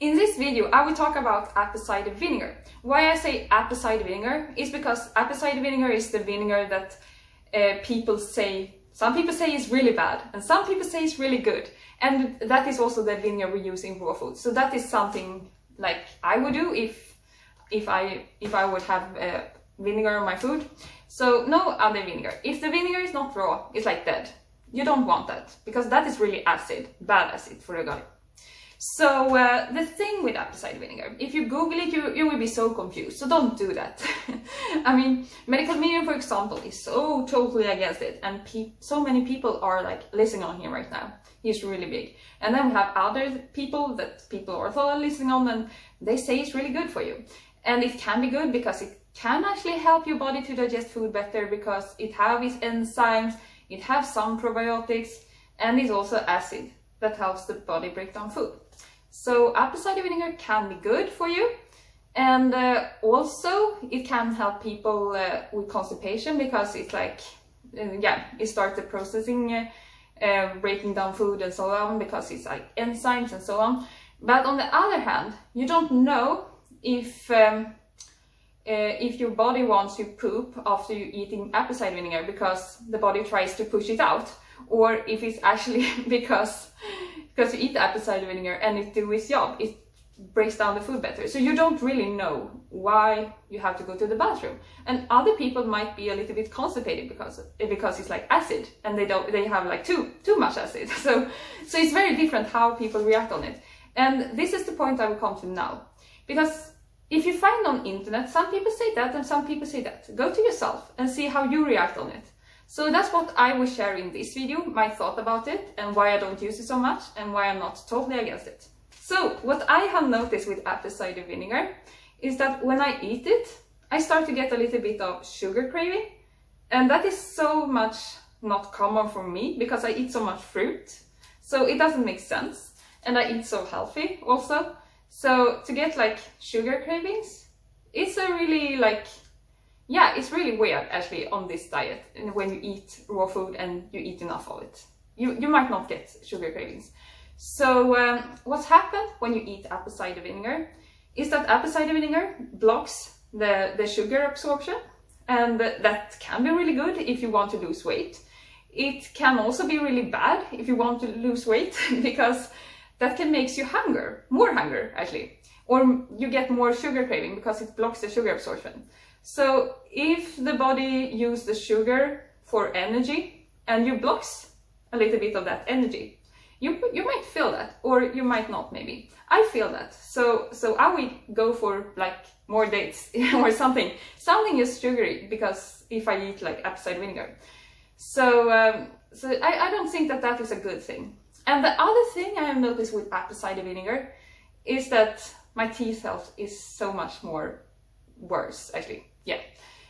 In this video, I will talk about apple cider vinegar. Why I say apple cider vinegar is because apple cider vinegar is the vinegar that some people say is really bad and some people say is really good. And that is also the vinegar we use in raw food. So that is something like I would do if I would have vinegar on my food. So no other vinegar. If the vinegar is not raw, it's like dead. You don't want that because that is really acid, bad acid for the gut. So the thing with apple cider vinegar, if you Google it, you will be so confused. So don't do that. I mean, medical media, for example, is so totally against it, and so many people are like listening on him right now. He's really big. And then we have other people that people are also listening on, and they say it's really good for you. And it can be good because it can actually help your body to digest food better because it has its enzymes, it has some probiotics, and it's also acid that helps the body break down food. So apple cider vinegar can be good for you, and also it can help people with constipation because it's like, it starts the processing, breaking down food and so on, because it's like enzymes and so on. But on the other hand, you don't know if your body wants to poop after you eating apple cider vinegar because the body tries to push it out, or if it's actually because you eat apple cider vinegar and it does its job, it breaks down the food better. So you don't really know why you have to go to the bathroom. And other people might be a little bit constipated because it's like acid, and they have like too much acid. So it's very different how people react on it. And this is the point I will come to now, because if you find on internet, some people say that and some people say that. Go to yourself and see how you react on it. So that's what I will share in this video, my thought about it and why I don't use it so much and why I'm not totally against it. So what I have noticed with apple cider vinegar is that when I eat it, I start to get a little bit of sugar craving. And that is so much not common for me because I eat so much fruit. So it doesn't make sense. And I eat so healthy also. So to get like sugar cravings, it's a really it's really weird actually on this diet. And when you eat raw food and you eat enough of it, you might not get sugar cravings. So what happens when you eat apple cider vinegar is that apple cider vinegar blocks the sugar absorption, and that can be really good if you want to lose weight. It can also be really bad if you want to lose weight because that can make you more hunger actually, or you get more sugar craving because it blocks the sugar absorption. So if the body uses the sugar for energy and you blocks a little bit of that energy, you might feel that, or you might not. Maybe I feel that. So I will go for like more dates or something just sugary, because if I eat like apple cider vinegar, so I don't think that is a good thing. And the other thing I have noticed with apple cider vinegar is that my teeth health is so much more worse actually. Yeah,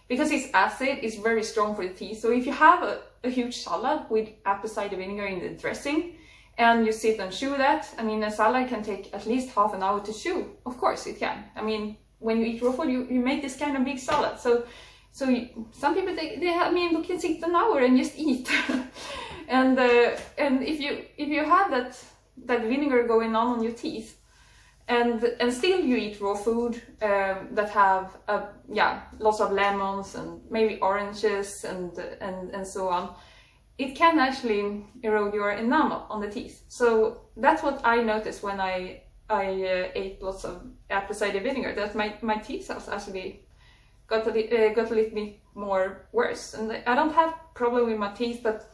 because its acid is very strong for the teeth. So if you have a huge salad with apple cider vinegar in the dressing and you sit and chew that, I mean, a salad can take at least half an hour to chew. Of course it can. I mean, when you eat raw food, you make this kind of big salad. So some people we can sit an hour and just eat. and if you have that vinegar going on your teeth, and still you eat raw food that have lots of lemons and maybe oranges and so on, it can actually erode your enamel on the teeth. So that's what I noticed when I ate lots of apple cider vinegar, that my teeth cells actually got a little bit more worse. And I don't have problem with my teeth, but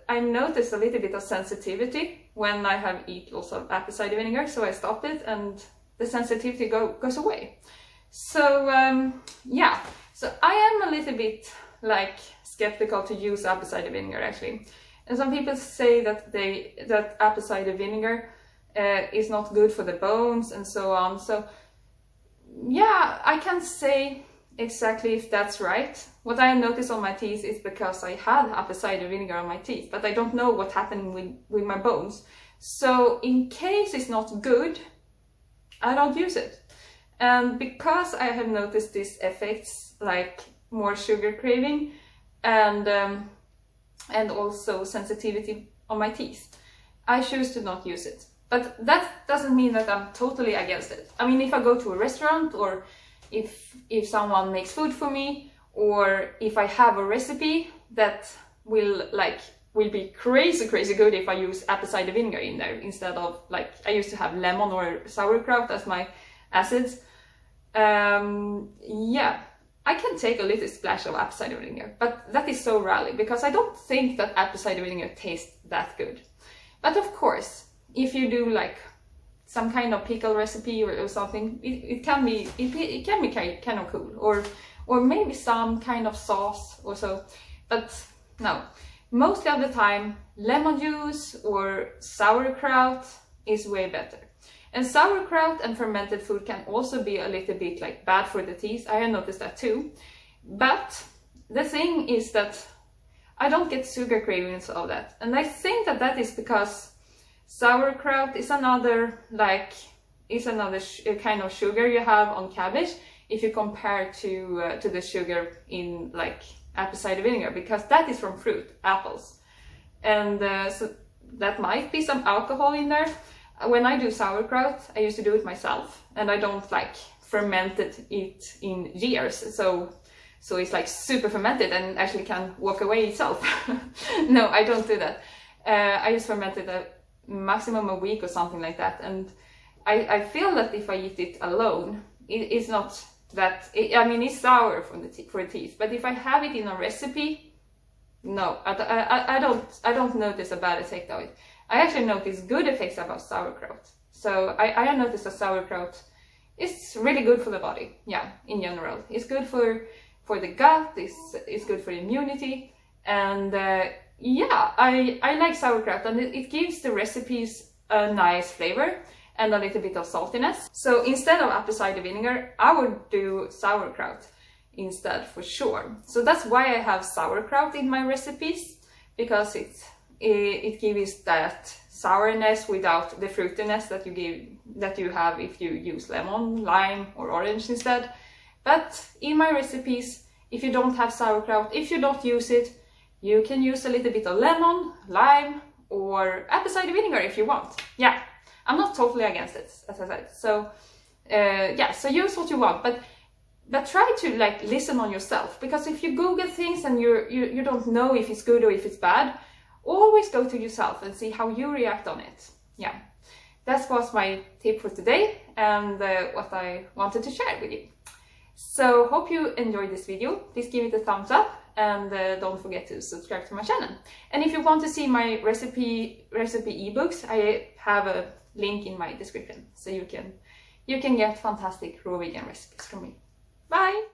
I noticed a little bit of sensitivity when I have eaten lots of apple cider vinegar, so I stopped it and the sensitivity goes away. So so I am a little bit like skeptical to use apple cider vinegar actually. And some people say that apple cider vinegar is not good for the bones and so on. So yeah, I can't say exactly if that's right. What I noticed on my teeth is because I had apple cider vinegar on my teeth, but I don't know what happened with my bones. So in case it's not good, I don't use it. And because I have noticed these effects like more sugar craving and also sensitivity on my teeth, I choose to not use it. But that doesn't mean that I'm totally against it. I mean, if I go to a restaurant, or if someone makes food for me, or if I have a recipe that will be crazy good if I use apple cider vinegar in there instead of, like, I used to have lemon or sauerkraut as my acids. Yeah, I can take a little splash of apple cider vinegar, but that is so rarely because I don't think that apple cider vinegar tastes that good. But of course, if you do like some kind of pickle recipe or something, it can be kind of cool, or maybe some kind of sauce or so. But no, mostly of the time lemon juice or sauerkraut is way better. And sauerkraut and fermented food can also be a little bit like bad for the teeth. I have noticed that too. But the thing is that I don't get sugar cravings of that, and I think that is because sauerkraut is another kind of sugar you have on cabbage if you compare to the sugar in like apple cider vinegar, because that is from fruit, apples, and so that might be some alcohol in there. When I do sauerkraut, I used to do it myself, and I don't like fermented it in years, so it's like super fermented and actually can walk away itself. No, I don't do that. I just fermented a maximum a week or something like that, and I feel that if I eat it alone, it's not that, I mean, it's sour for the teeth, but if I have it in a recipe, no, I don't notice a bad effect of it. I actually notice good effects about sauerkraut. So I noticed that sauerkraut is really good for the body. Yeah, in general, it's good for the gut. It's good for immunity, and yeah, I like sauerkraut, and it gives the recipes a nice flavor and a little bit of saltiness. So instead of apple cider vinegar, I would do sauerkraut instead for sure. So that's why I have sauerkraut in my recipes, because it gives that sourness without the fruitiness that you have if you use lemon, lime or orange instead. But in my recipes, if you don't have sauerkraut, if you don't use it, you can use a little bit of lemon, lime or apple cider vinegar if you want. Yeah, I'm not totally against it, as I said. So yeah, so use what you want, but try to like listen on yourself, because if you Google things and you don't know if it's good or if it's bad, always go to yourself and see how you react on it. Yeah, that was my tip for today, and what I wanted to share with you. So hope you enjoyed this video. Please give it a thumbs up, and don't forget to subscribe to my channel. And if you want to see my recipe ebooks, I have a link in my description, so you can get fantastic raw vegan recipes from me. Bye!